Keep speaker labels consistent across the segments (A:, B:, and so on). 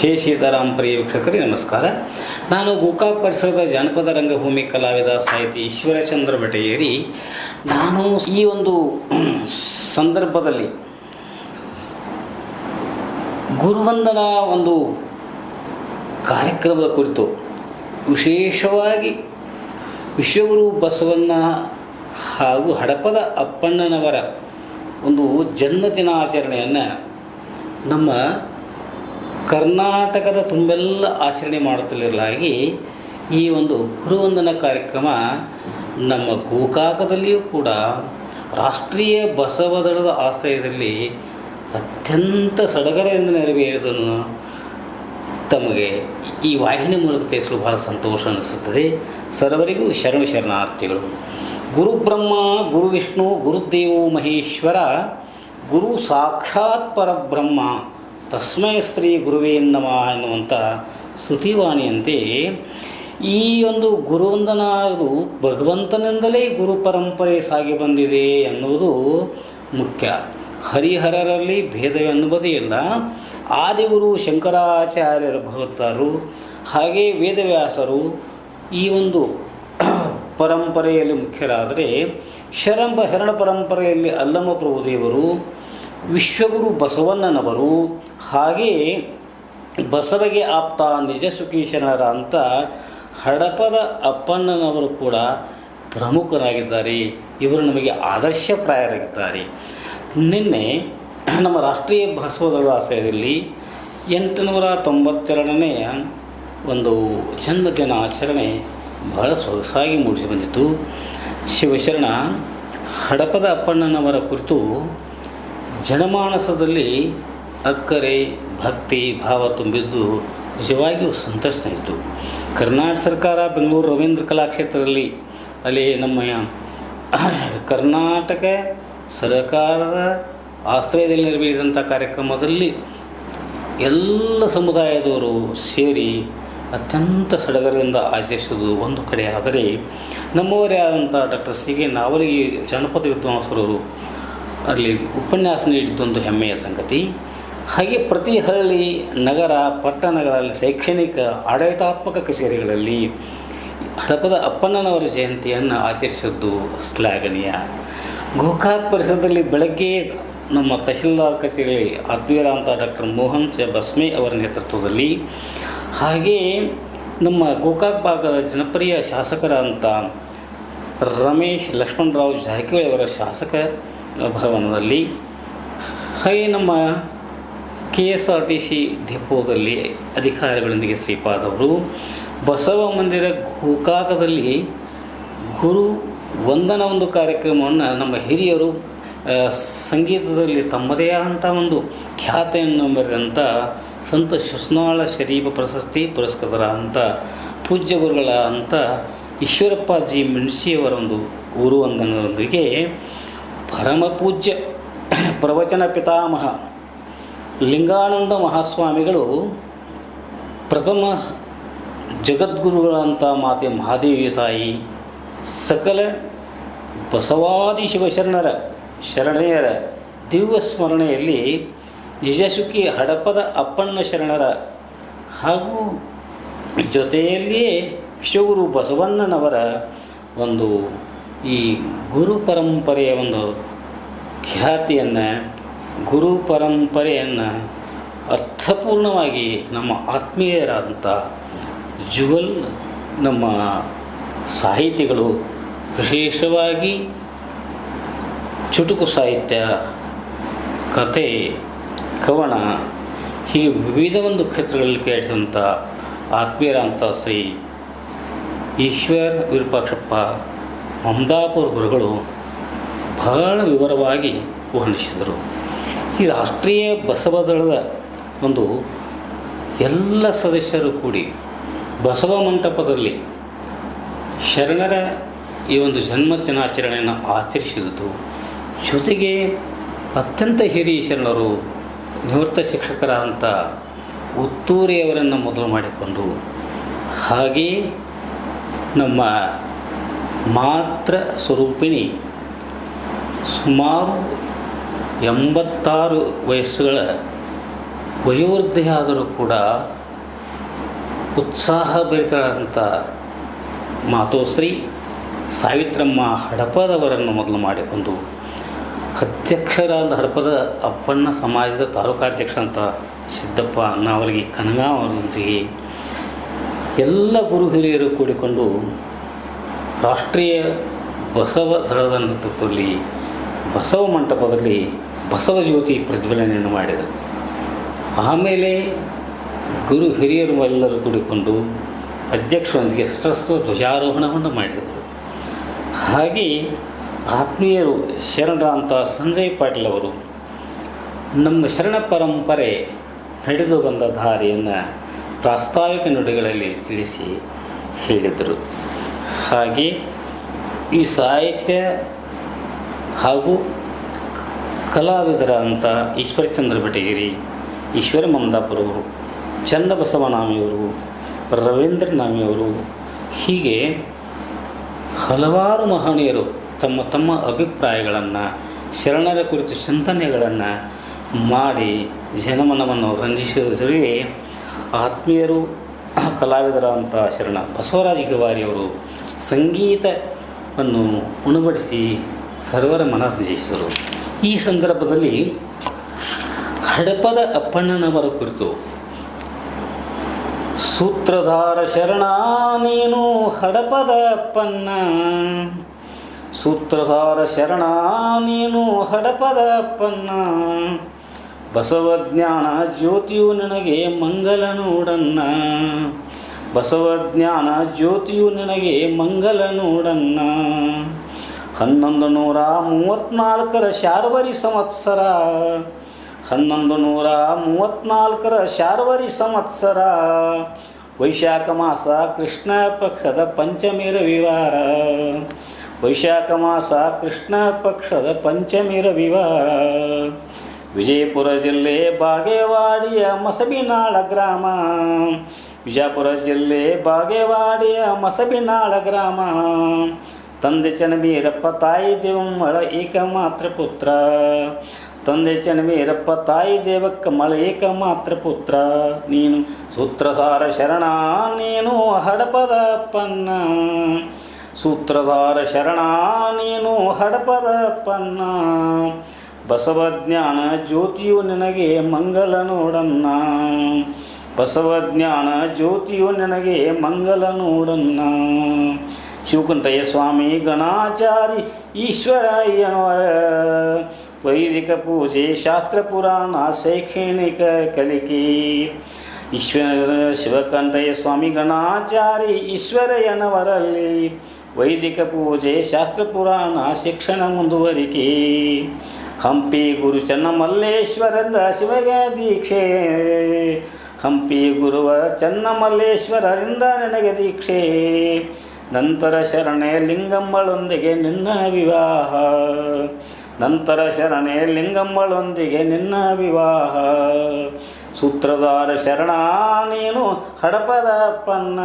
A: ಹೇ ಸೀತಾರಾಮ್ ಪ್ರಿಯ ವೀಕ್ಷಕರಿಗೆ ನಮಸ್ಕಾರ. ನಾನು ಗೋಕಾಕ್ ಪರಿಸರದ ಜಾನಪದ ರಂಗಭೂಮಿ ಕಲಾವಿದ ಸಾಹಿತಿ ಈಶ್ವರಚಂದ್ರ ಬೆಟಗೇರಿ. ನಾನು ಈ ಒಂದು ಸಂದರ್ಭದಲ್ಲಿ ಗುರುವಂದನ ಒಂದು ಕಾರ್ಯಕ್ರಮದ ಕುರಿತು ವಿಶೇಷವಾಗಿ ವಿಶ್ವಗುರು ಬಸವಣ್ಣ ಹಾಗೂ ಹಡಪದ ಅಪ್ಪಣ್ಣನವರ ಒಂದು ಜನ್ಮದಿನಾಚರಣೆಯನ್ನು ನಮ್ಮ ಕರ್ನಾಟಕದ ತುಂಬೆಲ್ಲ ಆಚರಣೆ ಮಾಡುತ್ತಲಿರಲಾಗಿ ಈ ಒಂದು ಗುರುವಂದನ ಕಾರ್ಯಕ್ರಮ ನಮ್ಮ ಗೋಕಾಕದಲ್ಲಿಯೂ ಕೂಡ ರಾಷ್ಟ್ರೀಯ ಬಸವದಳದ ಆಶ್ರಯದಲ್ಲಿ ಅತ್ಯಂತ ಸಡಗರದಿಂದ ನೆರವೇರುವುದನ್ನು ತಮಗೆ ಈ ವಾಹಿನಿ ಮೂಲಕ ತಿಳಿಸಲು ಬಹಳ ಸಂತೋಷ ಅನಿಸುತ್ತದೆ. ಸರ್ವರಿಗೂ ಶರಣಾರ್ಥಿಗಳು. ಗುರು ಬ್ರಹ್ಮ, ಗುರು ವಿಷ್ಣು, ಗುರುದೇವೋ ಮಹೇಶ್ವರ, ಗುರು ಸಾಕ್ಷಾತ್ ಪರಬ್ರಹ್ಮ, ತಸ್ಮೈ ಶ್ರೀ ಗುರುವೇ ನಮಃ ಎನ್ನುವಂಥ ಸ್ತುತಿವಾಣಿಯಂತೆ ಈ ಒಂದು ಗುರುವಂದನ ಅದು ಭಗವಂತನಿಂದಲೇ ಗುರು ಪರಂಪರೆ ಸಾಗಿ ಬಂದಿದೆ ಎನ್ನುವುದು ಮುಖ್ಯ. ಹರಿಹರರಲ್ಲಿ ಭೇದವೆನ್ನುವುದೇ ಇಲ್ಲ. ಆದಿಗುರು ಶಂಕರಾಚಾರ್ಯರ ಭಗವತ್ತರು ಹಾಗೆ ವೇದವ್ಯಾಸರು ಈ ಒಂದು ಪರಂಪರೆಯಲ್ಲಿ ಮುಖ್ಯರಾದರೆ, ಶರಣ ಪರಂಪರೆಯಲ್ಲಿ ಅಲ್ಲಮ ಪ್ರಭುದೇವರು, ವಿಶ್ವಗುರು ಬಸವಣ್ಣನವರು, ಹಾಗೆ ಬಸವಗೆ ಆಪ್ತ ನಿಜ ಸುಖೀಶನರ ಅಂತ ಹಡಪದ ಅಪ್ಪಣ್ಣನವರು ಕೂಡ ಪ್ರಮುಖರಾಗಿದ್ದಾರೆ. ಇವರು ನಮಗೆ ಆದರ್ಶಪ್ರಾಯರಾಗಿದ್ದಾರೆ. ನಿನ್ನೆ ನಮ್ಮ ರಾಷ್ಟ್ರೀಯ ಬಸವದಳದ ಆಶ್ರಯದಲ್ಲಿ 892ನೇ ಒಂದು ಜನ್ಮದಿನ ಆಚರಣೆ ಬಹಳ ಸೊಗಸಾಗಿ ಮೂಡಿಸಿ ಬಂದಿತ್ತು. ಶಿವಶರಣ ಹಡಪದ ಅಪ್ಪಣ್ಣನವರ ಕುರಿತು ಜನಮಾನಸದಲ್ಲಿ ಅಕ್ಕರೆ ಭಕ್ತಿ ಭಾವ ತುಂಬಿದ್ದು ನಿಜವಾಗಿಯೂ ಸಂತೋಷಿಸ್ತಾಯಿತ್ತು. ಕರ್ನಾಟಕ ಸರ್ಕಾರ ಬೆಂಗಳೂರು ರವೀಂದ್ರ ಕಲಾಕ್ಷೇತ್ರದಲ್ಲಿ ಅಲ್ಲಿ ನಮ್ಮ ಕರ್ನಾಟಕ ಸರ್ಕಾರದ ಆಶ್ರಯದಲ್ಲಿ ನೆರವೇರಿದಂಥ ಕಾರ್ಯಕ್ರಮದಲ್ಲಿ ಎಲ್ಲ ಸಮುದಾಯದವರು ಸೇರಿ ಅತ್ಯಂತ ಸಡಗರದಿಂದ ಆಚರಿಸುವುದು ಒಂದು ಕಡೆ ಆದರೆ, ನಮ್ಮವರೇ ಆದಂಥ ಡಾಕ್ಟರ್ ಸಿ ಗೆ ನಾವಲಗಿ ಜಾನಪದ ವಿದ್ವಾಂಸರು ಅಲ್ಲಿ ಉಪನ್ಯಾಸ ನೀಡಿದ್ದೊಂದು ಹೆಮ್ಮೆಯ ಸಂಗತಿ. ಹಾಗೆ ಪ್ರತಿ ಹಳ್ಳಿ, ನಗರ, ಪಟ್ಟಣಗಳಲ್ಲಿ ಶೈಕ್ಷಣಿಕ ಆಡಳಿತಾತ್ಮಕ ಕಚೇರಿಗಳಲ್ಲಿ ಹಡಪದ ಅಪ್ಪಣ್ಣನವರ ಜಯಂತಿಯನ್ನು ಆಚರಿಸಿದ್ದು ಶ್ಲಾಘನೀಯ. ಗೋಕಾಕ್ ಪರಿಸರದಲ್ಲಿ ಬೆಳಗ್ಗೆ ನಮ್ಮ ತಹಶೀಲ್ದಾರ್ ಕಚೇರಿಯಲ್ಲಿ ಆತ್ಮೀಯರಾದಂಥ ಡಾಕ್ಟರ್ ಮೋಹನ್ ಚ ಬಸ್ಮೆ ಅವರ ನೇತೃತ್ವದಲ್ಲಿ, ಹಾಗೆಯೇ ನಮ್ಮ ಗೋಕಾಕ್ ಭಾಗದ ಜನಪ್ರಿಯ ಶಾಸಕರಾದಂಥ ರಮೇಶ್ ಲಕ್ಷ್ಮಣರಾವ್ ಜಾರಕಿಹೊಳಿ ಅವರ ಶಾಸಕ ಭವನದಲ್ಲಿ, ಹಾಗೆ ನಮ್ಮ KSRTC ಡಿಪೋದಲ್ಲಿ ಅಧಿಕಾರಿಗಳೊಂದಿಗೆ ಶ್ರೀಪಾದ್ ಅವರು, ಬಸವ ಮಂದಿರ ಗೋಕಾಕದಲ್ಲಿ ಗುರು ವಂದನ ಒಂದು ಕಾರ್ಯಕ್ರಮವನ್ನು ನಮ್ಮ ಹಿರಿಯರು ಸಂಗೀತದಲ್ಲಿ ತಮ್ಮದೇ ಆದಂಥ ಒಂದು ಖ್ಯಾತೆಯನ್ನು ಮೆರೆದಂಥ ಸಂತ ಶಿಸ್ನಾಳ ಶರೀಫ ಪ್ರಶಸ್ತಿ ಪುರಸ್ಕೃತರಾದಂಥ ಪೂಜ್ಯ ಗುರುಗಳ ಅಂತ ಈಶ್ವರಪ್ಪ ಜಿ ಮೆಣಸಿಯವರ ಒಂದು ಗುರುವಂದನದೊಂದಿಗೆ ಪರಮ ಪೂಜ್ಯ ಪ್ರವಚನ ಪಿತಾಮಹ ಲಿಂಗಾನಂದ ಮಹಾಸ್ವಾಮಿಗಳು, ಪ್ರಥಮ ಜಗದ್ಗುರುಗಳಂಥ ಮಾತೆ ಮಹಾದೇವಿ ತಾಯಿ, ಸಕಲ ಬಸವಾದಿ ಶರಣೆಯರ ದಿವ್ಯ ಸ್ಮರಣೆಯಲ್ಲಿ ನಿಜಸುಖಿ ಹಡಪದ ಅಪ್ಪಣ್ಣ ಶರಣರ ಹಾಗೂ ಜೊತೆಯಲ್ಲಿಯೇ ವಿಶ್ವಗುರು ಬಸವಣ್ಣನವರ ಒಂದು ಈ ಗುರು ಪರಂಪರೆಯ ಒಂದು ಖ್ಯಾತಿಯನ್ನು, ಗುರು ಪರಂಪರೆಯನ್ನು ಅರ್ಥಪೂರ್ಣವಾಗಿ ನಮ್ಮ ಆತ್ಮೀಯರಾದಂಥ ಜುಗಲ್ ನಮ್ಮ ಸಾಹಿತಿಗಳು, ವಿಶೇಷವಾಗಿ ಚುಟುಕು ಸಾಹಿತ್ಯ, ಕತೆ, ಕವನ ಹೀಗೆ ವಿವಿಧ ಒಂದು ಕ್ಷೇತ್ರಗಳಲ್ಲಿ ಕೇಳಿದಂಥ ಆತ್ಮೀಯರಾದಂಥ ಶ್ರೀ ಈಶ್ವರ್ ವಿರೂಪಾಕ್ಷಪ್ಪ ಮಮದಾಪುರ ಗುರುಗಳು ಬಹಳ ವಿವರವಾಗಿ ವರ್ಣಿಸಿದರು. ಈ ರಾಷ್ಟ್ರೀಯ ಬಸವದಳದ ಒಂದು ಎಲ್ಲ ಸದಸ್ಯರು ಕೂಡಿ ಬಸವ ಮಂಟಪದಲ್ಲಿ ಶರಣರ ಈ ಒಂದು ಜನ್ಮದಿನಾಚರಣೆಯನ್ನು ಆಚರಿಸಿದ್ದು, ಜೊತೆಗೆ ಅತ್ಯಂತ ಹಿರಿಯ ಶರಣರು ನಿವೃತ್ತ ಶಿಕ್ಷಕರಾದಂಥ ಉತ್ತೂರಿಯವರನ್ನು ಮೊದಲು ಮಾಡಿಕೊಂಡು, ಹಾಗೆಯೇ ನಮ್ಮ ಮಾತೃ ಸ್ವರೂಪಿಣಿ ಸುಮಾರು 86 ವಯಸ್ಸುಗಳ ವಯೋವೃದ್ಧೆ ಆದರೂ ಕೂಡ ಉತ್ಸಾಹಭರಿತರಾದಂಥ ಮಾತೋಶ್ರೀ ಸಾವಿತ್ರಮ್ಮ ಹಡಪದವರನ್ನು ಮೊದಲು ಮಾಡಿಕೊಂಡು ಅಧ್ಯಕ್ಷರಾದ ಹಡಪದ ಅಪ್ಪಣ್ಣ ಸಮಾಜದ ತಾಲೂಕಾಧ್ಯಕ್ಷ ಅಂತ ಸಿದ್ದಪ್ಪ ನಾವಲಗಿ ಕನಗಾಂವ್ ಅವರೊಂದಿಗೆ ಎಲ್ಲ ಗುರು ಹಿರಿಯರು ಕೂಡಿಕೊಂಡು ರಾಷ್ಟ್ರೀಯ ಬಸವ ದಳದ ನೇತೃತ್ವದಲ್ಲಿ ಬಸವ ಮಂಟಪದಲ್ಲಿ ಬಸವ ಜ್ಯೋತಿ ಪ್ರಜ್ವಲನೆಯನ್ನು ಮಾಡಿದರು. ಆಮೇಲೆ ಗುರು ಹಿರಿಯರು ಎಲ್ಲರೂ ಕೂಡಿಕೊಂಡು ಅಧ್ಯಕ್ಷರೊಂದಿಗೆ ಸಶಸ್ತ್ರ ಧ್ವಜಾರೋಹಣವನ್ನು ಮಾಡಿದರು. ಹಾಗೆ ಆತ್ಮೀಯರು ಶರಣರಾದಂಥ ಸಂಜಯ್ ಪಾಟೀಲ್ ಅವರು ನಮ್ಮ ಶರಣ ಪರಂಪರೆ ನಡೆದು ಬಂದ ದಾರಿಯನ್ನು ಪ್ರಾಸ್ತಾವಿಕ ನುಡಿಗಳಲ್ಲಿ ತಿಳಿಸಿ ಹೇಳಿದರು. ಹಾಗೆ ಈ ಸಾಹಿತ್ಯ ಹಾಗೂ ಕಲಾವಿದರಾದಂಥ ಈಶ್ವರಚಂದ್ರ ಬೆಟಗೇರಿ, ಈಶ್ವರ ಮಮದಾಪುರವರು, ಚನ್ನಬಸವನಾಮಿಯವರು, ರವೀಂದ್ರ ನಾಮಿಯವರು, ಹೀಗೆ ಹಲವಾರು ಮಹನೀಯರು ತಮ್ಮ ತಮ್ಮ ಅಭಿಪ್ರಾಯಗಳನ್ನು ಶರಣರ ಕುರಿತು ಚಿಂತನೆಗಳನ್ನು ಮಾಡಿ ಜನಮನವನ್ನು ರಂಜಿಸುವುದರ ಜೊತೆಗೆ ಆತ್ಮೀಯರು ಕಲಾವಿದರಾದಂಥ ಶರಣ ಬಸವರಾಜ ಗವಾರಿಯವರು ಸಂಗೀತವನ್ನು ಉಣಬಡಿಸಿ ಸರ್ವರ ಮನರಂಜಿಸಿದರು. ಈ ಸಂದರ್ಭದಲ್ಲಿ ಹಡಪದ ಅಪ್ಪಣ್ಣನವರ ಕುರಿತು ಸೂತ್ರಧಾರ ಶರಣ ನೀನು ಹಡಪದ ಅಪ್ಪಣ್ಣ, ಸೂತ್ರಧಾರ ಶರಣ ನೀನು ಹಡಪದ ಅಪ್ಪಣ್ಣ, ಬಸವಜ್ಞಾನ ಜ್ಯೋತಿಯು ನಿನಗೆ ಮಂಗಲ ನೋಡನ್ನ, ಬಸವಜ್ಞಾನ ಜ್ಯೋತಿಯು ನಿನಗೆ ಮಂಗಲ ನೋಡನ್ನ. 1134 ಶಾರ್ವರಿ ಸಂವತ್ಸರ, 1134 ಶಾರ್ವರಿ ಸಂವತ್ಸರ, ವೈಶಾಖ ಮಾಸ ಕೃಷ್ಣ ಪಕ್ಷದ ಪಂಚಮಿ ರವಿವಾರ, ವೈಶಾಖ ಮಾಸ ಕೃಷ್ಣ ಪಕ್ಷದ ಪಂಚಮಿ ರವಿವಾರ, ವಿಜಯಪುರ ಜಿಲ್ಲೆ ಬಾಗೇವಾಡಿಯ ಮಸಬಿನಾಳ ಗ್ರಾಮ, ವಿಜಯಪುರ ಜಿಲ್ಲೆ ಬಾಗೇವಾಡಿಯ ಮಸಬಿನಾಳ ಗ್ರಾಮ. ತಂದೆ ಚನ್ನವೀರಪ್ಪ, ತಾಯಿ ದೇವಮ್ಮಳ ಏಕಮಾತ್ರ ಪುತ್ರ, ತಂದೆ ಚನ್ನವೀರಪ್ಪ, ತಾಯಿ ದೇವಕ್ಕಮ್ಮಳ ಏಕಮಾತ್ರ ಪುತ್ರ. ನೀನು ಸೂತ್ರಧಾರ ಶರಣ ನೀನು ಹಡಪದ ಅಪ್ಪಣ್ಣ, ಸೂತ್ರಧಾರ ಶರಣ ನೀನು ಹಡಪದ ಅಪ್ಪಣ್ಣ, ಬಸವಜ್ಞಾನ ಜ್ಯೋತಿಯು ನಿನಗೆ ಮಂಗಲ ನೋಡನ್ನ, ಬಸವಜ್ಞಾನ ಜ್ಯೋತಿಯು ನಿನಗೆ ಮಂಗಲ ನೋಡನ್ನ. ಶಿವಕುಂಟಯ್ಯ ಸ್ವಾಮಿ ಗಣಾಚಾರಿ ಈಶ್ವರಯ್ಯನವರ ವೈದಿಕ ಪೂಜೆ ಶಾಸ್ತ್ರ ಪುರಾಣ ಶೈಕ್ಷಣಿಕ ಕಲಿಕೆ. ಶಿವಕಂಠಯ್ಯ ಸ್ವಾಮಿ ಗಣಾಚಾರಿ ಈಶ್ವರಯ್ಯನವರಲ್ಲಿ ವೈದಿಕ ಪೂಜೆ ಶಾಸ್ತ್ರ ಪುರಾಣ ಶಿಕ್ಷಣ ಮುಂದುವರಿಕೆ. ಹಂಪಿ ಗುರು ಚನ್ನಮಲ್ಲೇಶ್ವರರಿಂದ ಶಿವಗೆ ದೀಕ್ಷೆ, ಹಂಪಿ ಗುರುವ ಚನ್ನಮಲ್ಲೇಶ್ವರರಿಂದ ನನಗೆ ದೀಕ್ಷೆ. ನಂತರ ಶರಣೆ ಲಿಂಗಮ್ಮಳೊಂದಿಗೆ ನಿನ್ನ ವಿವಾಹ, ನಂತರ ಶರಣೆ ಲಿಂಗಮ್ಮಳೊಂದಿಗೆ ನಿನ್ನ ವಿವಾಹ. ಸೂತ್ರಧಾರ ಶರಣ ನೀನು ಹಡಪದ ಅಪ್ಪಣ್ಣ,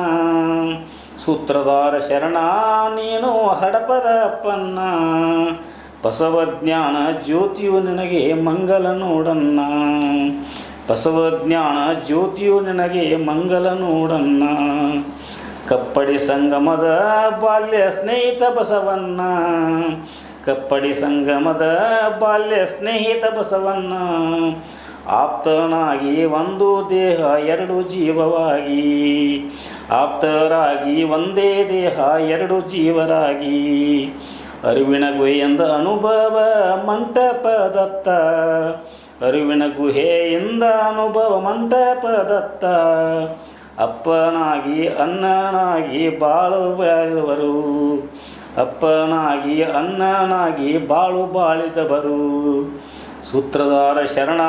A: ಸೂತ್ರಧಾರ ಶರಣ ನೀನು ಹಡಪದ ಅಪ್ಪಣ್ಣ, ಬಸವಜ್ಞಾನ ಜ್ಯೋತಿಯು ನಿನಗೆ ಮಂಗಲ ನೋಡನ್ನ, ಬಸವಜ್ಞಾನ ಜ್ಯೋತಿಯು ನಿನಗೆ ಮಂಗಲ ನೋಡನ್ನ. ಕಪ್ಪಡಿ ಸಂಗಮದ ಬಾಲ್ಯ ಸ್ನೇಹಿತ ಬಸವಣ್ಣ, ಕಪ್ಪಡಿ ಸಂಗಮದ ಬಾಲ್ಯ ಸ್ನೇಹಿತ ಬಸವಣ್ಣ. ಆಪ್ತನಾಗಿ ಒಂದು ದೇಹ ಎರಡು ಜೀವವಾಗಿ, ಆಪ್ತರಾಗಿ ಒಂದೇ ದೇಹ ಎರಡು ಜೀವರಾಗಿ. ಅರಿವಿನ ಗುಹೆಯಿಂದ ಅನುಭವ ಮಂಟಪದತ್ತ, ಅರಿವಿನ ಗುಹೆಯಿಂದ ಅನುಭವ ಮಂಟಪದತ್ತ. ಅಪ್ಪನಾಗಿ ಅನ್ನನಾಗಿ ಬಾಳು ಬಾಳಿದವರು, ಅಪ್ಪನಾಗಿ ಅನ್ನನಾಗಿ ಬಾಳು ಬಾಳಿದವರು. ಸೂತ್ರಧಾರ ಶರಣ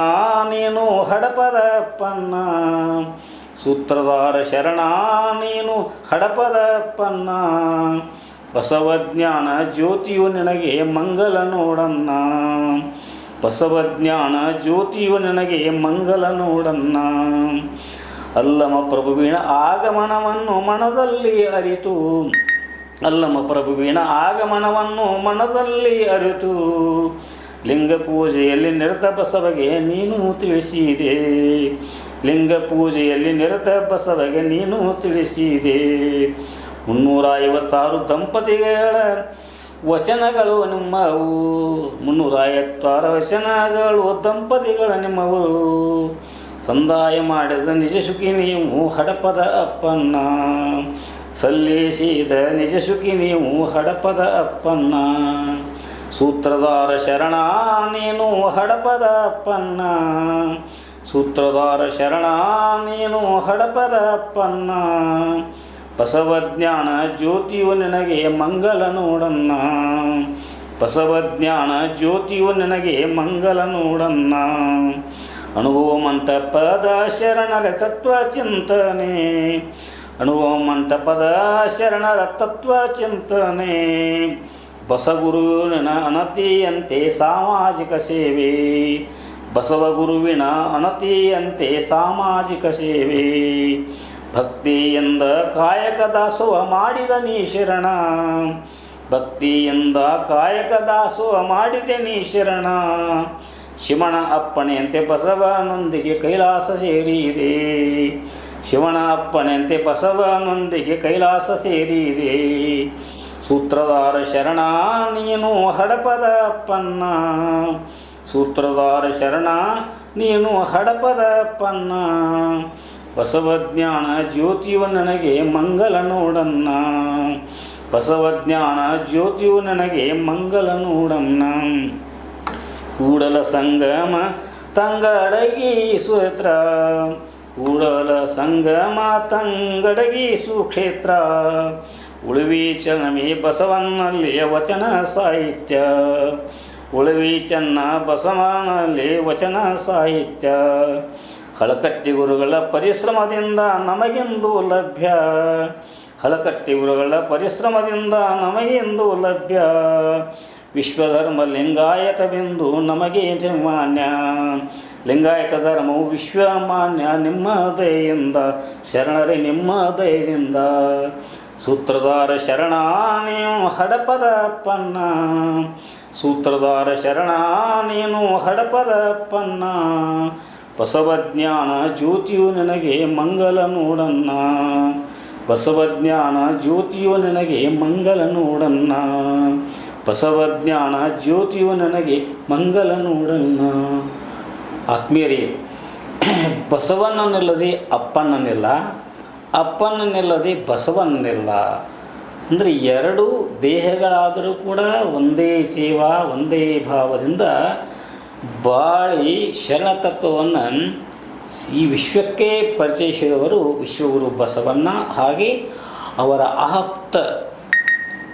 A: ನೀನು ಹಡಪದ ಅಪ್ಪಣ್ಣ, ಸೂತ್ರಧಾರ ಶರಣ ನೀನು ಹಡಪದ ಅಪ್ಪಣ್ಣ, ಬಸವಜ್ಞಾನ ಜ್ಯೋತಿಯು ನಿನಗೆ ಮಂಗಲ ನೋಡನ್ನ, ಬಸವಜ್ಞಾನ ಜ್ಯೋತಿಯು ನಿನಗೆ ಮಂಗಲ ನೋಡನ್ನ. ಅಲ್ಲಮ ಪ್ರಭುವಿನ ಆಗಮನವನ್ನು ಮನದಲ್ಲಿ ಅರಿತು, ಅಲ್ಲಮ ಪ್ರಭುವಿನ ಆಗಮನವನ್ನು ಮನದಲ್ಲಿ ಅರಿತು. ಲಿಂಗ ಪೂಜೆಯಲ್ಲಿ ನಿರತ ಬಸವಗೆ ನೀನು ತಿಳಿಸಿದೆ. ಲಿಂಗ ಪೂಜೆಯಲ್ಲಿ ನಿರತ ಬಸವಗೆ ನೀನು ತಿಳಿಸಿದೆ. 356 ದಂಪತಿಗಳ ವಚನಗಳು ನಿಮ್ಮವು. 356 ವಚನಗಳು ದಂಪತಿಗಳ ನಿಮ್ಮವು. ಸಂದಾಯ ಮಾಡಿದ ನಿಜ ಸುಖಿ ನೀವು ಹಡಪದ ಅಪ್ಪನ್ನ. ಸಲ್ಲಿಸಿದ ನಿಜ ಸುಖಿ ನೀವು ಹಡಪದ ಅಪ್ಪನ್ನ. ಸೂತ್ರಧಾರ ಶರಣ ನೀನು ಹಡಪದ ಅಪ್ಪನ್ನ. ಸೂತ್ರಧಾರ ಶರಣ ನೀನು ಹಡಪದ ಅಪ್ಪನ್ನ. ಬಸವಜ್ಞಾನ ಜ್ಯೋತಿಯು ನಿನಗೆ ಮಂಗಲ ನೋಡನ್ನ. ಬಸವಜ್ಞಾನ ಜ್ಯೋತಿಯು ನಿನಗೆ ಮಂಗಲ ನೋಡನ್ನ. ಅನುಭವ ಮಂಟಪದ ಶರಣರ ತತ್ವ ಚಿಂತನೆ. ಅನುಭವ ಮಂಟಪದ ಶರಣರ ತತ್ವ ಚಿಂತನೆ. ಬಸಗುರುವಿನ ಅನತಿಯಂತೆ ಸಾಮಾಜಿಕ ಸೇವೆ. ಬಸವಗುರುವಿನ ಅನತಿಯಂತೆ ಸಾಮಾಜಿಕ ಸೇವೆ. ಭಕ್ತಿಯಿಂದ ಕಾಯಕ ದಾಸೋಹ ಮಾಡಿದ ನೀ ಶರಣ. ಭಕ್ತಿಯಿಂದ ಕಾಯಕ ದಾಸೋಹ ಮಾಡಿದ ನೀ ಶರಣ. ಶಿವನ ಅಪ್ಪಣೆಯಂತೆ ಬಸವನೊಂದಿಗೆ ಕೈಲಾಸ ಸೇರಿದೆ. ಶಿವನ ಅಪ್ಪಣೆಯಂತೆ ಬಸವನೊಂದಿಗೆ ಕೈಲಾಸ ಸೇರಿದೆ. ಸೂತ್ರಧಾರ ಶರಣ ನೀನು ಹಡಪದ ಅಪ್ಪನ್ನ. ಸೂತ್ರಧಾರ ಶರಣ ನೀನು ಹಡಪದ ಅಪ್ಪನ್ನ. ಬಸವಜ್ಞಾನ ಜ್ಯೋತಿಯು ನನಗೆ ಮಂಗಲ ನೋಡನ್ನ. ಬಸವಜ್ಞಾನ ಜ್ಯೋತಿಯು ನನಗೆ ಮಂಗಲ ನೋಡನ್ನ. ಕೂಡಲ ಸಂಗಮ ತಂಗಡಗಿ ಸುಕ್ಷೇತ್ರ. ಕೂಡಲ ಸಂಗಮ ತಂಗಡಗಿ ಸುಕ್ಷೇತ್ರ. ಉಳುವಿ ಚನ್ನಮಿ ಬಸವನಲ್ಲಿ ವಚನ ಸಾಹಿತ್ಯ. ಉಳುವಿ ಚೆನ್ನ ಬಸವನಲ್ಲಿ ವಚನ ಸಾಹಿತ್ಯ. ಹಳಕಟ್ಟಿ ಗುರುಗಳ ಪರಿಶ್ರಮದಿಂದ ನಮಗೆಂದು ಲಭ್ಯ. ಹಳಕಟ್ಟಿ ಗುರುಗಳ ಪರಿಶ್ರಮದಿಂದ ನಮಗೆಂದು ಲಭ್ಯ. ವಿಶ್ವಧರ್ಮ ಲಿಂಗಾಯತವೆಂದು ನಮಗೆ ಮಾನ್ಯ. ಲಿಂಗಾಯತ ಧರ್ಮವು ವಿಶ್ವಮಾನ್ಯ ನಿಮ್ಮ ದಯೆಯಿಂದ. ಶರಣರೇ ನಿಮ್ಮ ದಯೆಯಿಂದ. ಸೂತ್ರಧಾರ ಶರಣ ನೀವು ಹಡಪದ ಅಪ್ಪನ್ನ. ಸೂತ್ರಧಾರ ಶರಣ ನೀನು ಹಡಪದ ಅಪ್ಪನ್ನ. ಬಸವಜ್ಞಾನ ಜ್ಯೋತಿಯು ನನಗೆ ಮಂಗಲ ನೋಡನ್ನ. ಬಸವಜ್ಞಾನ ಜ್ಯೋತಿಯು ನನಗೆ ಮಂಗಲ ನೋಡನ್ನ. ಬಸವಜ್ಞಾನ ಜ್ಯೋತಿಯು ನನಗೆ ಮಂಗಲ ನೋಡನ್ನ. ಆತ್ಮೀಯರೇ, ಬಸವಣ್ಣನಿಲ್ಲದೆ ಅಪ್ಪಣ್ಣನಿಲ್ಲ, ಅಪ್ಪಣ್ಣನಿಲ್ಲದೆ ಬಸವಣ್ಣನಿಲ್ಲ. ಅಂದರೆ ಎರಡು ದೇಹಗಳಾದರೂ ಕೂಡ ಒಂದೇ ಜೀವ ಒಂದೇ ಭಾವದಿಂದ ಬಾಳಿ ಶರಣತತ್ವವನ್ನು ಈ ವಿಶ್ವಕ್ಕೆ ಪರಿಚಯಿಸಿದವರು ವಿಶ್ವಗುರು ಬಸವಣ್ಣ. ಹಾಗೆ ಅವರ ಆಪ್ತ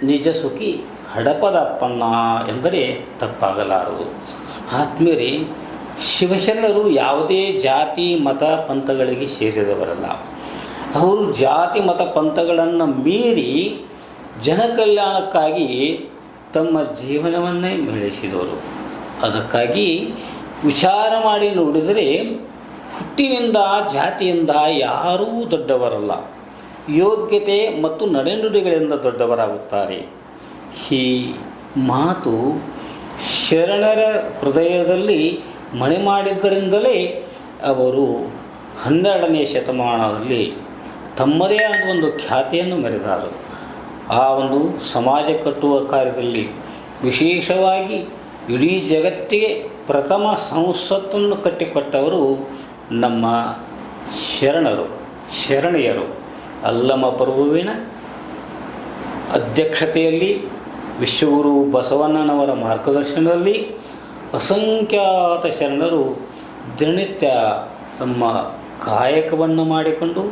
A: ನಿಜ ಸುಖಿ ಹಡಪದ ಅಪ್ಪಣ್ಣ ಎಂದರೆ ತಪ್ಪಾಗಲಾರದು. ಆತ್ಮೀಯರೇ, ಶಿವಶರಣರು ಯಾವುದೇ ಜಾತಿ ಮತ ಪಂಥಗಳಿಗೆ ಸೇರಿದವರಲ್ಲ. ಅವರು ಜಾತಿ ಮತ ಪಂಥಗಳನ್ನು ಮೀರಿ ಜನಕಲ್ಯಾಣಕ್ಕಾಗಿ ತಮ್ಮ ಜೀವನವನ್ನೇ ಬೆಳೆಸಿದವರು. ಅದಕ್ಕಾಗಿ ವಿಚಾರ ಮಾಡಿ ನೋಡಿದರೆ ಹುಟ್ಟಿನಿಂದ ಜಾತಿಯಿಂದ ಯಾರೂ ದೊಡ್ಡವರಲ್ಲ. ಯೋಗ್ಯತೆ ಮತ್ತು ನಡೆನುಡಿಗಳಿಂದ ದೊಡ್ಡವರಾಗುತ್ತಾರೆ. ಈ ಮಾತು ಶರಣರ ಹೃದಯದಲ್ಲಿ ಮನೆ ಮಾಡಿದ್ದರಿಂದಲೇ ಅವರು 12ನೇ ಶತಮಾನದಲ್ಲಿ ತಮ್ಮದೇ ಆದ ಒಂದು ಖ್ಯಾತಿಯನ್ನು ಮೆರೆದರು. ಆ ಒಂದು ಸಮಾಜ ಕಟ್ಟುವ ಕಾರ್ಯದಲ್ಲಿ ವಿಶೇಷವಾಗಿ ಇಡೀ ಜಗತ್ತಿಗೆ ಪ್ರಥಮ ಸಂಸತ್ತನ್ನು ಕಟ್ಟಿಕೊಟ್ಟವರು ನಮ್ಮ ಶರಣರು, ಶರಣೆಯರು. ಅಲ್ಲಮ ಪ್ರಭುವಿನ ಅಧ್ಯಕ್ಷತೆಯಲ್ಲಿ ವಿಶ್ವಗುರು ಬಸವಣ್ಣನವರ ಮಾರ್ಗದರ್ಶನದಲ್ಲಿ ಅಸಂಖ್ಯಾತ ಶರಣರು ದಿನನಿತ್ಯ ತಮ್ಮ ಕಾಯಕವನ್ನು ಮಾಡಿಕೊಂಡು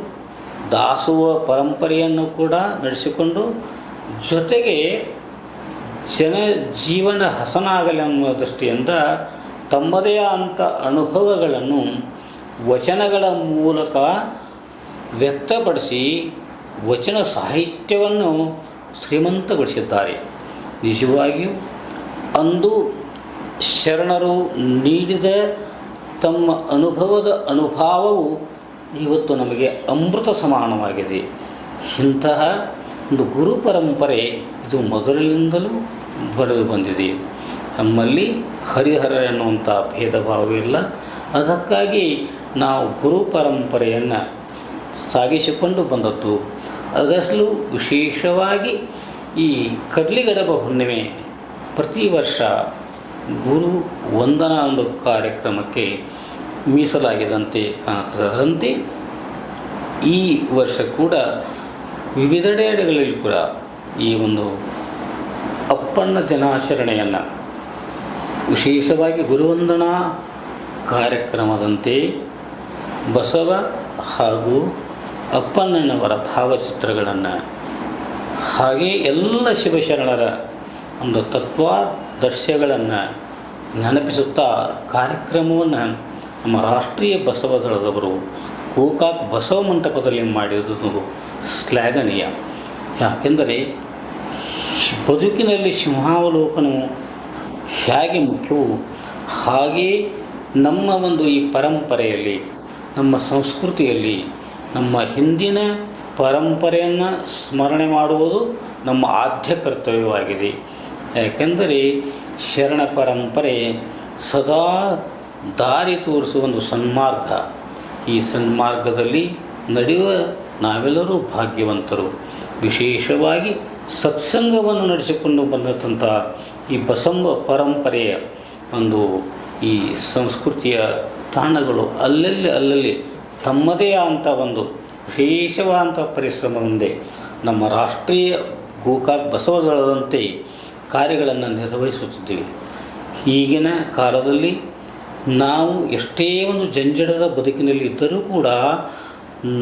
A: ದಾಸೋಹ ಪರಂಪರೆಯನ್ನು ಕೂಡ ನಡೆಸಿಕೊಂಡು ಜೊತೆಗೆ ಜೀವನ ಹಸನಾಗಲಿ ಅನ್ನುವ ದೃಷ್ಟಿಯಿಂದ ತಮ್ಮದೇ ಆದಂಥ ಅನುಭವಗಳನ್ನು ವಚನಗಳ ಮೂಲಕ ವ್ಯಕ್ತಪಡಿಸಿ ವಚನ ಸಾಹಿತ್ಯವನ್ನು ಶ್ರೀಮಂತಗೊಳಿಸಿದ್ದಾರೆ. ನಿಜವಾಗಿಯೂ ಅಂದು ಶರಣರು ನೀಡಿದ ತಮ್ಮ ಅನುಭವದ ಅನುಭವವು ಇವತ್ತು ನಮಗೆ ಅಮೃತ ಸಮಾನವಾಗಿದೆ. ಇಂತಹ ಒಂದು ಗುರು ಪರಂಪರೆ ಇದು ಮೊದಲಿನಿಂದಲೂ ಬೆಳೆದು ಬಂದಿದೆ. ನಮ್ಮಲ್ಲಿ ಹರಿಹರ ಎನ್ನುವಂಥ ಭೇದ ಭಾವವಿಲ್ಲ. ಅದಕ್ಕಾಗಿ ನಾವು ಗುರು ಪರಂಪರೆಯನ್ನು ಸಾಗಿಸಿಕೊಂಡು ಬಂದದ್ದು. ಅದರಲ್ಲೂ ವಿಶೇಷವಾಗಿ ಈ ಕಡ್ಲಿಗಡಬ ಹುಣ್ಣಿಮೆ ಪ್ರತಿ ವರ್ಷ ಗುರು ವಂದನಾ ಒಂದು ಕಾರ್ಯಕ್ರಮಕ್ಕೆ ಮೀಸಲಾಗಿದಂತೆ ಕಾಣುತ್ತದೆ. ಈ ವರ್ಷ ಕೂಡ ವಿವಿಧೆಡೆಗಳಲ್ಲಿ ಕೂಡ ಈ ಒಂದು ಅಪ್ಪಣ್ಣ ದಿನಾಚರಣೆಯನ್ನು ವಿಶೇಷವಾಗಿ ಗುರುವಂದನಾ ಕಾರ್ಯಕ್ರಮದಂತೆ ಬಸವ ಹಾಗೂ ಅಪ್ಪಣ್ಣನವರ ಭಾವಚಿತ್ರಗಳನ್ನು ಹಾಗೆ ಎಲ್ಲ ಶಿವಶರಣರ ಒಂದು ತತ್ವಾದರ್ಶಗಳನ್ನು ನೆನಪಿಸುತ್ತಾ ಕಾರ್ಯಕ್ರಮವನ್ನು ನಮ್ಮ ರಾಷ್ಟ್ರೀಯ ಬಸವ ದಳದವರು ಗೋಕಾಕ್ ಬಸವ ಮಂಟಪದಲ್ಲಿ ಮಾಡಿರುವುದು ಶ್ಲಾಘನೀಯ. ಯಾಕೆಂದರೆ ಬದುಕಿನಲ್ಲಿ ಸಿಂಹಾವಲೋಕನವು ಹೇಗೆ ಮುಖ್ಯವೋ ಹಾಗೆಯೇ ನಮ್ಮ ಒಂದು ಈ ಪರಂಪರೆಯಲ್ಲಿ, ನಮ್ಮ ಸಂಸ್ಕೃತಿಯಲ್ಲಿ ನಮ್ಮ ಹಿಂದಿನ ಪರಂಪರೆಯನ್ನು ಸ್ಮರಣೆ ಮಾಡುವುದು ನಮ್ಮ ಆದ್ಯ ಕರ್ತವ್ಯವಾಗಿದೆ. ಯಾಕೆಂದರೆ ಶರಣ ಪರಂಪರೆ ಸದಾ ದಾರಿ ತೋರಿಸುವ ಒಂದು ಸನ್ಮಾರ್ಗ. ಈ ಸನ್ಮಾರ್ಗದಲ್ಲಿ ನಡೆಯುವ ನಾವೆಲ್ಲರೂ ಭಾಗ್ಯವಂತರು. ವಿಶೇಷವಾಗಿ ಸತ್ಸಂಗವನ್ನು ನಡೆಸಿಕೊಂಡು ಬಂದಂಥ ಈ ಬಸವ ಪರಂಪರೆಯ ಒಂದು ಈ ಸಂಸ್ಕೃತಿಯ ತಾಣಗಳು ಅಲ್ಲಲ್ಲಿ ತಮ್ಮದೇ ಆದಂಥ ಒಂದು ವಿಶೇಷವಾದಂಥ ಪರಿಶ್ರಮ ಮುಂದೆ ನಮ್ಮ ರಾಷ್ಟ್ರೀಯ ಗೋಕಾಕ್ ಬಸವದಳದಂತೆ ಕಾರ್ಯಗಳನ್ನು ನಿರ್ವಹಿಸುತ್ತಿದ್ದೇವೆ. ಈಗಿನ ಕಾಲದಲ್ಲಿ ನಾವು ಎಷ್ಟೇ ಒಂದು ಜಂಜಡದ ಬದುಕಿನಲ್ಲಿ ಇದ್ದರೂ ಕೂಡ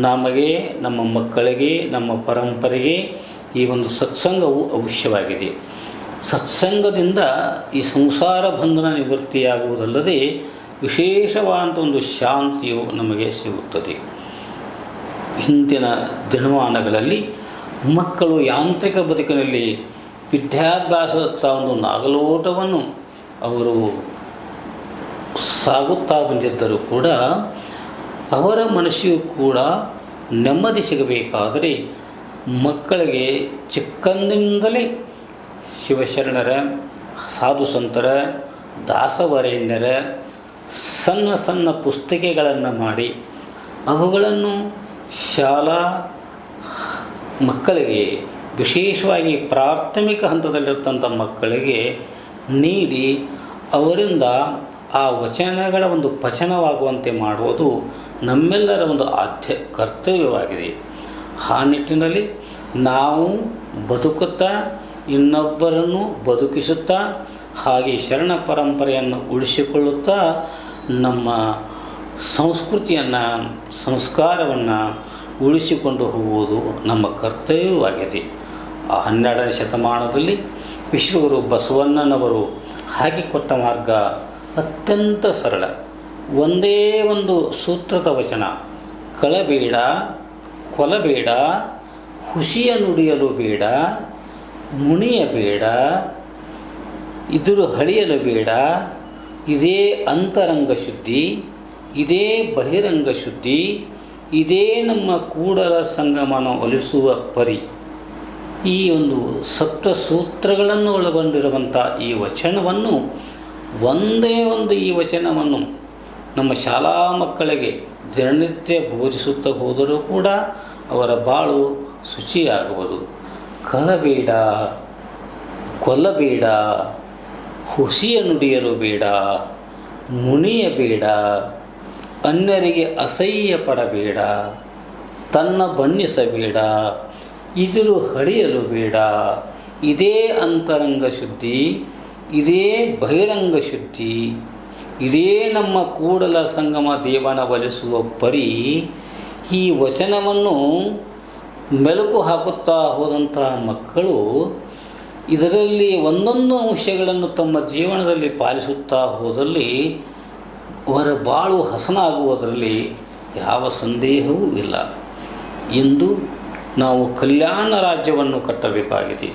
A: ನಮಗೆ, ನಮ್ಮ ಮಕ್ಕಳಿಗೆ, ನಮ್ಮ ಪರಂಪರೆಗೆ ಈ ಒಂದು ಸತ್ಸಂಗವು ಅವಶ್ಯವಾಗಿದೆ. ಸತ್ಸಂಗದಿಂದ ಈ ಸಂಸಾರ ಬಂಧನ ನಿವೃತ್ತಿಯಾಗುವುದಲ್ಲದೆ ವಿಶೇಷವಾದಂಥ ಒಂದು ಶಾಂತಿಯು ನಮಗೆ ಸಿಗುತ್ತದೆ. ಹಿಂದಿನ ದಿನಮಾನಗಳಲ್ಲಿ ಮಕ್ಕಳು ಯಾಂತ್ರಿಕ ಬದುಕಿನಲ್ಲಿ ವಿದ್ಯಾಭ್ಯಾಸದತ್ತ ಒಂದು ನಾಗಲೋಟವನ್ನು ಅವರು ಸಾಗುತ್ತಾ ಬಂದಿದ್ದರೂ ಕೂಡ ಅವರ ಮನಸ್ಸಿಗೂ ಕೂಡ ನೆಮ್ಮದಿ ಸಿಗಬೇಕಾದರೆ ಮಕ್ಕಳಿಗೆ ಚಿಕ್ಕಂದಿನಿಂದಲೇ ಶಿವಶರಣರ, ಸಾಧು ಸಂತರ, ದಾಸವರೇಣ್ಯರ ಸಣ್ಣ ಸಣ್ಣ ಪುಸ್ತಕಗಳನ್ನು ಮಾಡಿ ಅವುಗಳನ್ನು ಶಾಲಾ ಮಕ್ಕಳಿಗೆ, ವಿಶೇಷವಾಗಿ ಪ್ರಾಥಮಿಕ ಹಂತದಲ್ಲಿರ್ತಂಥ ಮಕ್ಕಳಿಗೆ ನೀಡಿ ಅವರಿಂದ ಆ ವಚನಗಳ ಒಂದು ಪಚನವಾಗುವಂತೆ ಮಾಡುವುದು ನಮ್ಮೆಲ್ಲರ ಒಂದು ಆದ್ಯ ಕರ್ತವ್ಯವಾಗಿದೆ. ಆ ನಿಟ್ಟಿನಲ್ಲಿ ನಾವು ಬದುಕುತ್ತಾ ಇನ್ನೊಬ್ಬರನ್ನು ಬದುಕಿಸುತ್ತಾ ಹಾಗೆ ಶರಣ ಪರಂಪರೆಯನ್ನು ಉಳಿಸಿಕೊಳ್ಳುತ್ತಾ ನಮ್ಮ ಸಂಸ್ಕೃತಿಯನ್ನು, ಸಂಸ್ಕಾರವನ್ನು ಉಳಿಸಿಕೊಂಡು ಹೋಗುವುದು ನಮ್ಮ ಕರ್ತವ್ಯವಾಗಿದೆ. ಆ 12ನೇ ಶತಮಾನದಲ್ಲಿ ವಿಶ್ವಗುರು ಬಸವಣ್ಣನವರು ಹಾಕಿಕೊಟ್ಟ ಮಾರ್ಗ ಅತ್ಯಂತ ಸರಳ. ಒಂದೇ ಒಂದು ಸೂತ್ರದ ವಚನ: ಕಳಬೇಡ, ಕೊಲಬೇಡ, ಹುಸಿಯ ನುಡಿಯಲು ಬೇಡ, ಮುಣಿಯಬೇಡ, ಇದುರು ಹಳಿಯಲು ಬೇಡ. ಇದೇ ಅಂತರಂಗ ಶುದ್ಧಿ, ಇದೇ ಬಹಿರಂಗ ಶುದ್ಧಿ, ಇದೇ ನಮ್ಮ ಕೂಡಲ ಸಂಗಮನ ಒಲಿಸುವ ಪರಿ. ಈ ಒಂದು ಸಪ್ತ ಸೂತ್ರಗಳನ್ನು ಒಳಗೊಂಡಿರುವಂಥ ಈ ವಚನವನ್ನು, ಒಂದೇ ಒಂದು ಈ ವಚನವನ್ನು ನಮ್ಮ ಶಾಲಾ ಮಕ್ಕಳಿಗೆ ದಿನನಿತ್ಯ ಬೋಧಿಸುತ್ತಾ ಹೋದರೂ ಕೂಡ ಅವರ ಬಾಳು ಶುಚಿಯಾಗುವುದು. ಕಳಬೇಡ, ಕೊಲ್ಲಬೇಡ, ಹುಸಿಯ ನುಡಿಯಲು ಬೇಡ, ಮುಣಿಯಬೇಡ, ಅನ್ಯರಿಗೆ ಅಸಹ್ಯ ಪಡಬೇಡ, ತನ್ನ ಬಣ್ಣಿಸಬೇಡ, ಇದುರು ಹಳಿಯಲು ಬೇಡ. ಇದೇ ಅಂತರಂಗ ಶುದ್ಧಿ, ಇದೇ ಬಹಿರಂಗ ಶುದ್ಧಿ, ಇದೇ ನಮ್ಮ ಕೂಡಲ ಸಂಗಮ ದೇವನ ಒಲಿಸುವ ಪರಿ. ಈ ವಚನವನ್ನು ಮೆಲುಕು ಹಾಕುತ್ತಾ ಹೋದಂಥ ಮಕ್ಕಳು ಇದರಲ್ಲಿ ಒಂದೊಂದು ಅಂಶಗಳನ್ನು ತಮ್ಮ ಜೀವನದಲ್ಲಿ ಪಾಲಿಸುತ್ತಾ ಹೋದಲ್ಲಿ ಅವರ ಬಾಳು ಹಸನಾಗುವುದರಲ್ಲಿ ಯಾವ ಸಂದೇಹವೂ ಇಲ್ಲ. ಇಂದು ನಾವು ಕಲ್ಯಾಣ ರಾಜ್ಯವನ್ನು ಕಟ್ಟಬೇಕಾಗಿದೆ.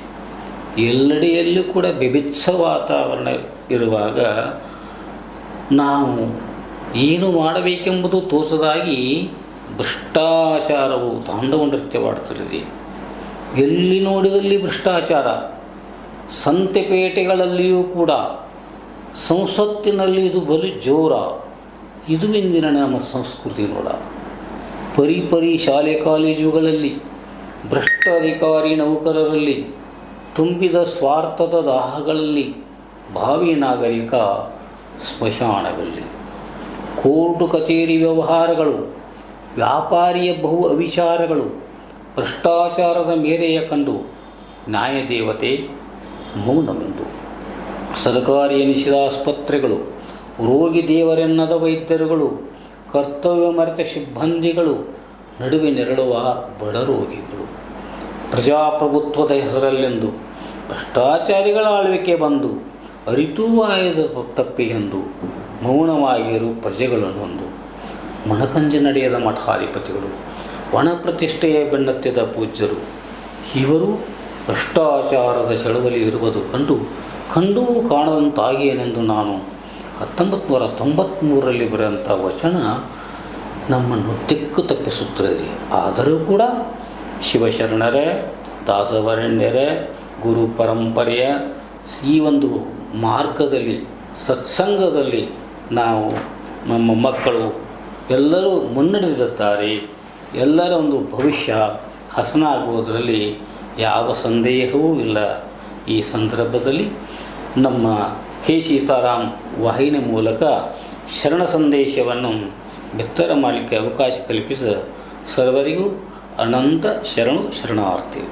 A: ಎಲ್ಲೆಡೆಯಲ್ಲೂ ಕೂಡ ಬಿಭತ್ಸ ವಾತಾವರಣ ಇರುವಾಗ ನಾವು ಏನು ಮಾಡಬೇಕೆಂಬುದು ತೋಚದಾಗಿ ಭ್ರಷ್ಟಾಚಾರವು ತಾಂಡವ ನೃತ್ಯವಾಡುತ್ತಿದೆ. ಎಲ್ಲಿ ನೋಡಿದಲ್ಲಿ ಭ್ರಷ್ಟಾಚಾರ. ಸಂತೆಪೇಟೆಗಳಲ್ಲಿಯೂ ಕೂಡ ಸಂಸತ್ತಿನಲ್ಲಿ ಇದು ಬಲು ಜೋರ. ಇದು ಇಂದಿನ ನಮ್ಮ ಸಂಸ್ಕೃತಿ ನೋಡ. ಪರಿ ಶಾಲೆ ಕಾಲೇಜುಗಳಲ್ಲಿ ಭ್ರಷ್ಟ ಅಧಿಕಾರಿ ನೌಕರರಲ್ಲಿ ತುಂಬಿದ ಸ್ವಾರ್ಥದ ದಾಹಗಳಲ್ಲಿ ಭಾವಿ ನಾಗರಿಕ ಸ್ಮಶಾನಗಳಲ್ಲಿ ಕೋರ್ಟು ಕಚೇರಿ ವ್ಯವಹಾರಗಳು, ವ್ಯಾಪಾರಿಯ ಬಹು ಅವಿಚಾರಗಳು, ಭ್ರಷ್ಟಾಚಾರದ ಮೇರೆಯ ಕಂಡು ನ್ಯಾಯದೇವತೆ ಮೌನವೆಂದು, ಸರ್ಕಾರಿ ಎನಿಸಿದ ಆಸ್ಪತ್ರೆಗಳು, ರೋಗಿ ದೇವರೆನ್ನದ ವೈದ್ಯರುಗಳು, ಕರ್ತವ್ಯ ಮರೆತ ಸಿಬ್ಬಂದಿಗಳು, ನಡುವೆ ನೆರಳುವ ಬಡ ರೋಗಿಗಳು, ಪ್ರಜಾಪ್ರಭುತ್ವದ ಹೆಸರಲ್ಲೆಂದು ಭ್ರಷ್ಟಾಚಾರಿಗಳ ಆಳ್ವಿಕೆ ಬಂದು ಅರಿತೂ ಆಯದ ತಪ್ಪಿಗೆಂದು ಮೌನವಾಗಿರು ಪ್ರಜೆಗಳನ್ನೊಂದು, ಮನಕಂಜ ನಡೆಯದ ಮಠಾಧಿಪತಿಗಳು, ಒಣ ಪ್ರತಿಷ್ಠೆಯ ಬೆನ್ನತ್ತಿದ ಪೂಜ್ಯರು, ಇವರು ಭ್ರಷ್ಟಾಚಾರದ ಚಳವಳಿ ಇರುವುದು ಕಂಡೂ ಕಾಣದಂತಾಗಿಯೇನೆಂದು ನಾನು 1993ರಲ್ಲಿ ಬರೆದಂಥ ವಚನ ನಮ್ಮನ್ನು ದಿಕ್ಕು ತಪ್ಪಿಸುತ್ತದೆ. ಆದರೂ ಕೂಡ ಶಿವಶರಣರೇ, ದಾಸವರಣ್ಯರೇ, ಗುರು ಪರಂಪರೆಯ ಈ ಒಂದು ಮಾರ್ಗದಲ್ಲಿ, ಸತ್ಸಂಗದಲ್ಲಿ ನಾವು ನಮ್ಮ ಮಕ್ಕಳು ಎಲ್ಲರೂ ಮುನ್ನಡೆದಿದ್ದಾರೆ. ಎಲ್ಲರ ಒಂದು ಭವಿಷ್ಯ ಹಸನಾಗುವುದರಲ್ಲಿ ಯಾವ ಸಂದೇಹವೂ ಇಲ್ಲ. ಈ ಸಂದರ್ಭದಲ್ಲಿ ನಮ್ಮ ಹೇ ಸೀತಾರಾಮ್ ವಾಹಿನಿ ಮೂಲಕ ಶರಣ ಸಂದೇಶವನ್ನು ಬಿತ್ತರ ಮಾಡಲಿಕ್ಕೆ ಅವಕಾಶ ಕಲ್ಪಿಸಿದ ಸರ್ವರಿಗೂ ಅನಂತ ಶರಣಾರ್ಥಿ.